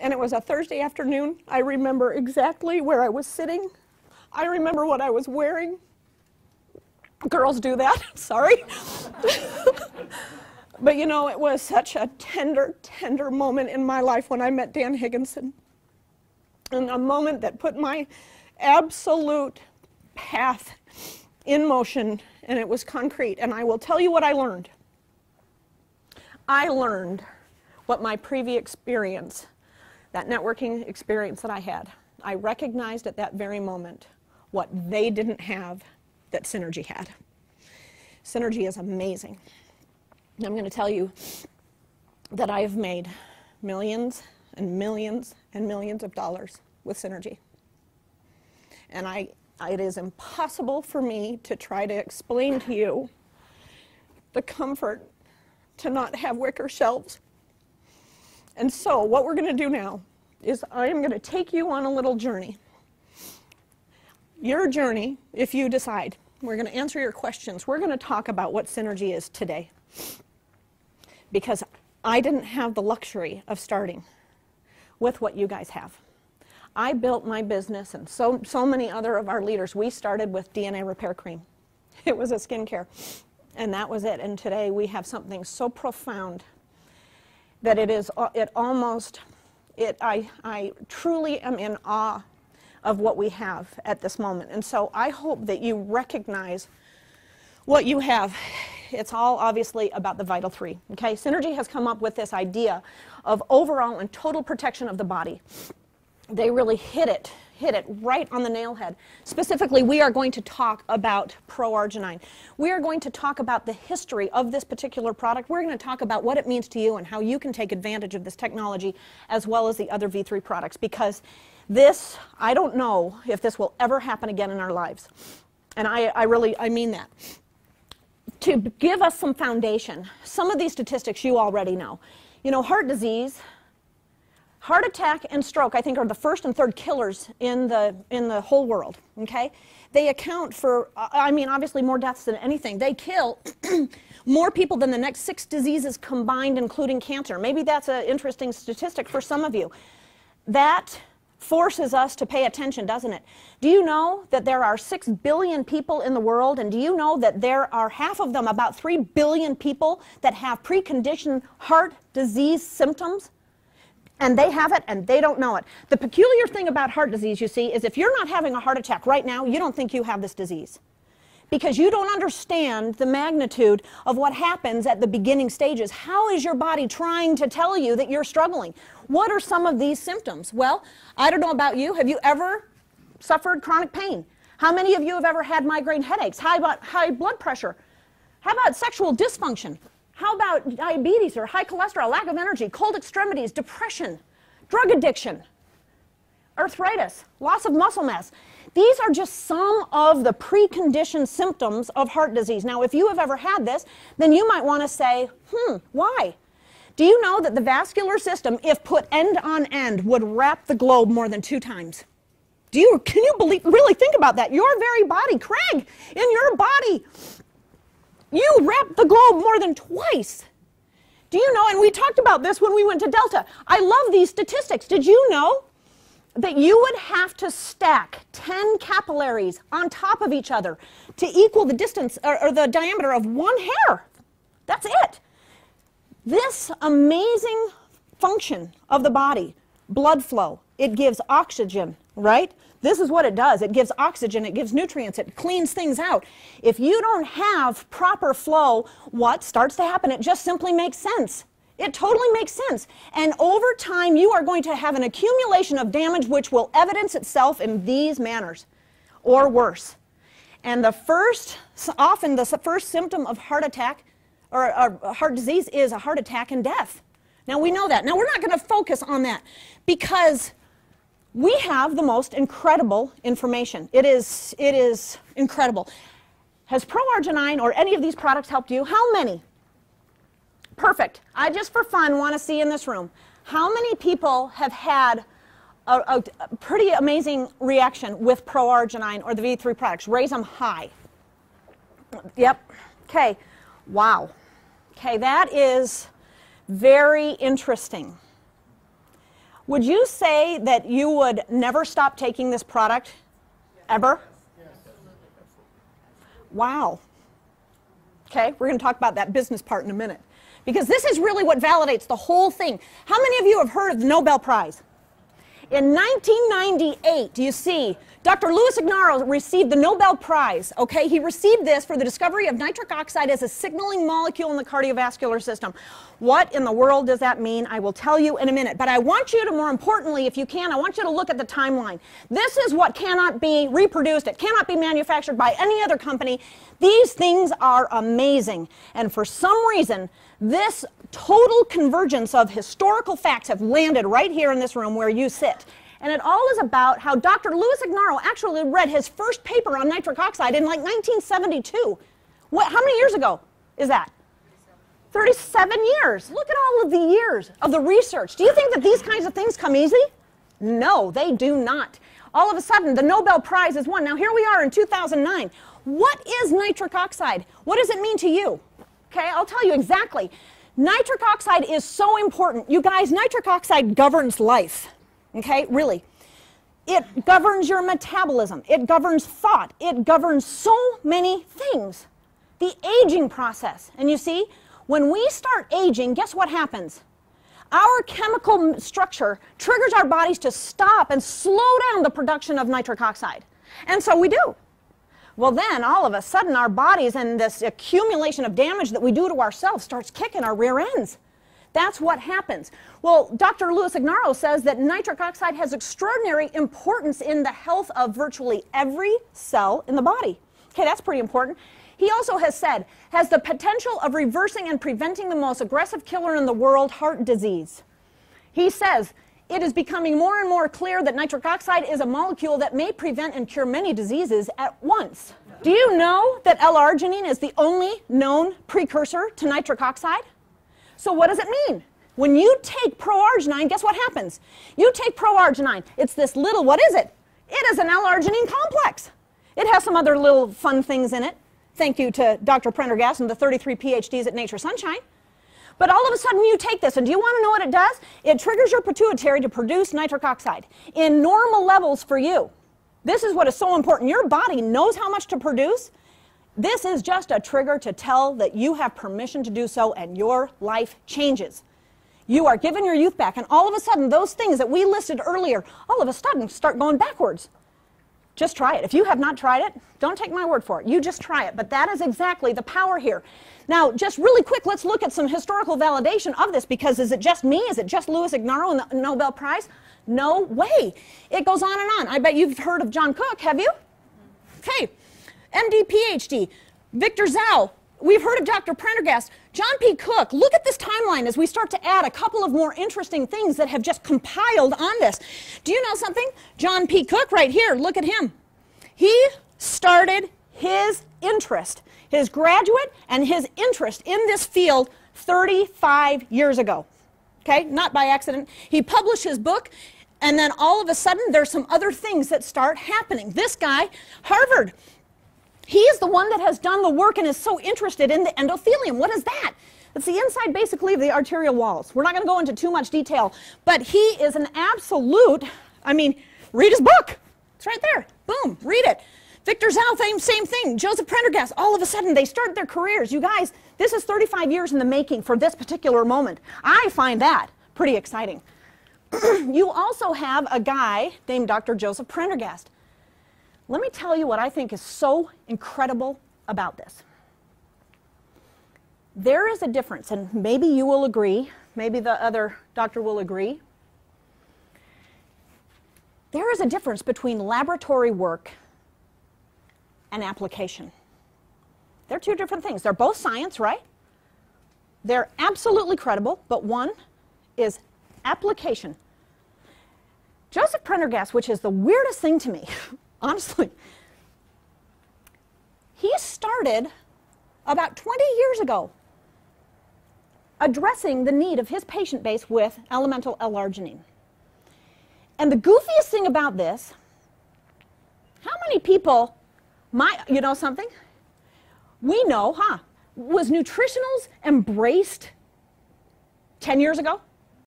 and it was a Thursday afternoon. I remember exactly where I was sitting. I remember what I was wearing. Girls do that, sorry. But you know, it was such a tender, tender moment in my life when I met Dan Higginson. And a moment that put my absolute path in motion, and it was concrete. And I will tell you what I learned. I learned what my previous experience, that networking experience that I had, I recognized at that very moment what they didn't have that Synergy had. Synergy is amazing. And I'm going to tell you that I have made millions and millions and millions of dollars with Synergy. And it is impossible for me to try to explain to you the comfort to not have wicker shelves. And so what we're going to do now is I am going to take you on a little journey. Your journey, if you decide. We're going to answer your questions. We're going to talk about what Synergy is today. Because I didn't have the luxury of starting with what you guys have. I built my business, and so many other of our leaders, we started with DNA Repair Cream. It was a skincare, and that was it. And today we have something so profound that I truly am in awe of what we have at this moment. And so I hope that you recognize what you have. It's all obviously about the Vital 3. Okay? Synergy has come up with this idea of overall and total protection of the body. They really hit it right on the nail head. Specifically, we are going to talk about Pro-Arginine. We are going to talk about the history of this particular product. We're going to talk about what it means to you and how you can take advantage of this technology as well as the other V3 products, because this, I don't know if this will ever happen again in our lives. And I mean that. To give us some foundation, some of these statistics you already know. You know, heart disease, heart attack and stroke, I think, are the first and third killers in the whole world, okay? They account for, I mean, obviously more deaths than anything. They kill more people than the next 6 diseases combined, including cancer. Maybe that's an interesting statistic for some of you. That forces us to pay attention, doesn't it? Do you know that there are 6 billion people in the world, and do you know that there are half of them, about 3 billion people, that have preconditioned heart disease symptoms? And they have it, and they don't know it. The peculiar thing about heart disease, you see, is if you're not having a heart attack right now, you don't think you have this disease. Because you don't understand the magnitude of what happens at the beginning stages. How is your body trying to tell you that you're struggling? What are some of these symptoms? Well, I don't know about you. Have you ever suffered chronic pain? How many of you have ever had migraine headaches? High blood pressure? How about sexual dysfunction? How about diabetes or high cholesterol, lack of energy, cold extremities, depression, drug addiction, arthritis, loss of muscle mass? These are just some of the preconditioned symptoms of heart disease. Now, if you have ever had this, then you might want to say, why? Do you know that the vascular system, if put end on end, would wrap the globe more than 2 times? Can you really think about that? Your very body, Craig, in your body, you wrap the globe more than twice. Do you know, and we talked about this when we went to Delta. I love these statistics. Did you know that you would have to stack 10 capillaries on top of each other to equal the distance or the diameter of 1 hair? That's it. This amazing function of the body, blood flow, it gives oxygen, right? This is what it does. It gives oxygen, it gives nutrients, it cleans things out. If you don't have proper flow, what starts to happen? It just simply makes sense. It totally makes sense. And over time, you are going to have an accumulation of damage which will evidence itself in these manners, or worse. And often the first symptom of heart attack or heart disease is a heart attack and death. Now, we know that. Now, we're not going to focus on that because we have the most incredible information. It is incredible. Has Pro-Arginine or any of these products helped you? How many? Perfect. I just for fun want to see in this room, how many people have had a pretty amazing reaction with Pro-Arginine or the V3 products? Raise them high. Yep. Okay. Wow. Okay, that is very interesting. Would you say that you would never stop taking this product? Ever? Wow. Okay, we're going to talk about that business part in a minute. Because this is really what validates the whole thing. How many of you have heard of the Nobel Prize? In 1998, you see, Dr. Louis Ignarro received the Nobel Prize, okay? He received this for the discovery of nitric oxide as a signaling molecule in the cardiovascular system. What in the world does that mean? I will tell you in a minute. But I want you to, more importantly, if you can, I want you to look at the timeline. This is what cannot be reproduced. It cannot be manufactured by any other company. These things are amazing. And for some reason, this total convergence of historical facts have landed right here in this room where you sit. And it all is about how Dr. Louis Ignarro actually read his first paper on nitric oxide in like 1972. How many years ago is that? 37 years. Look at all of the years of the research. Do you think that these kinds of things come easy? No, they do not. All of a sudden, the Nobel Prize is won. Now, here we are in 2009. What is nitric oxide? What does it mean to you? Okay, I'll tell you exactly. Nitric oxide is so important. You guys, nitric oxide governs life. Okay, really. It governs your metabolism. It governs thought. It governs so many things. The aging process. And you see, when we start aging, guess what happens? Our chemical structure triggers our bodies to stop and slow down the production of nitric oxide. And so we do. Well, then, all of a sudden, our bodies and this accumulation of damage that we do to ourselves starts kicking our rear ends. That's what happens. Well, Dr. Louis Ignarro says that nitric oxide has extraordinary importance in the health of virtually every cell in the body. Okay, that's pretty important. He also has said, has the potential of reversing and preventing the most aggressive killer in the world, heart disease. He says, it is becoming more and more clear that nitric oxide is a molecule that may prevent and cure many diseases at once. Do you know that L-arginine is the only known precursor to nitric oxide? So what does it mean? When you take proarginine, guess what happens? You take proarginine. It's this little, what is it? It is an L-arginine complex. It has some other little fun things in it. Thank you to Dr. Prendergast and the 33 PhDs at Nature Sunshine. But all of a sudden you take this, and do you want to know what it does? It triggers your pituitary to produce nitric oxide in normal levels for you. This is what is so important. Your body knows how much to produce. This is just a trigger to tell that you have permission to do so, and your life changes. You are given your youth back, and all of a sudden those things that we listed earlier, all of a sudden start going backwards. Just try it. If you have not tried it, don't take my word for it. You just try it. But that is exactly the power here. Now, just really quick, let's look at some historical validation of this, because is it just me? Is it just Louis Ignarro and the Nobel Prize? No way. It goes on and on. I bet you've heard of John Cook, have you? Okay. MD, PhD. Victor Zhao. We've heard of Dr. Prendergast. John P. Cook. Look at this timeline as we start to add a couple of more interesting things that have just compiled on this. Do you know something? John P. Cook right here, look at him. He started his interest, his graduate and his interest in this field 35 years ago. Okay, not by accident. He published his book, and then all of a sudden there's some other things that start happening. This guy, Harvard, he is the one that has done the work and is so interested in the endothelium. What is that? It's the inside, basically, of the arterial walls. We're not going to go into too much detail, but he is an absolute, I mean, read his book. It's right there. Boom, read it. Victor Zhao, same thing. Joseph Prendergast, all of a sudden, they start their careers. You guys, this is 35 years in the making for this particular moment. I find that pretty exciting. You also have a guy named Dr. Joseph Prendergast. Let me tell you what I think is so incredible about this. There is a difference, and maybe you will agree, maybe the other doctor will agree. There is a difference between laboratory work and application. They're two different things. They're both science, right? They're absolutely credible, but one is application. Joseph Prendergast, which is the weirdest thing to me, honestly, he started about 20 years ago addressing the need of his patient base with elemental L-arginine. And the goofiest thing about this, how many people, you know something? We know, was nutritionals embraced 10 years ago?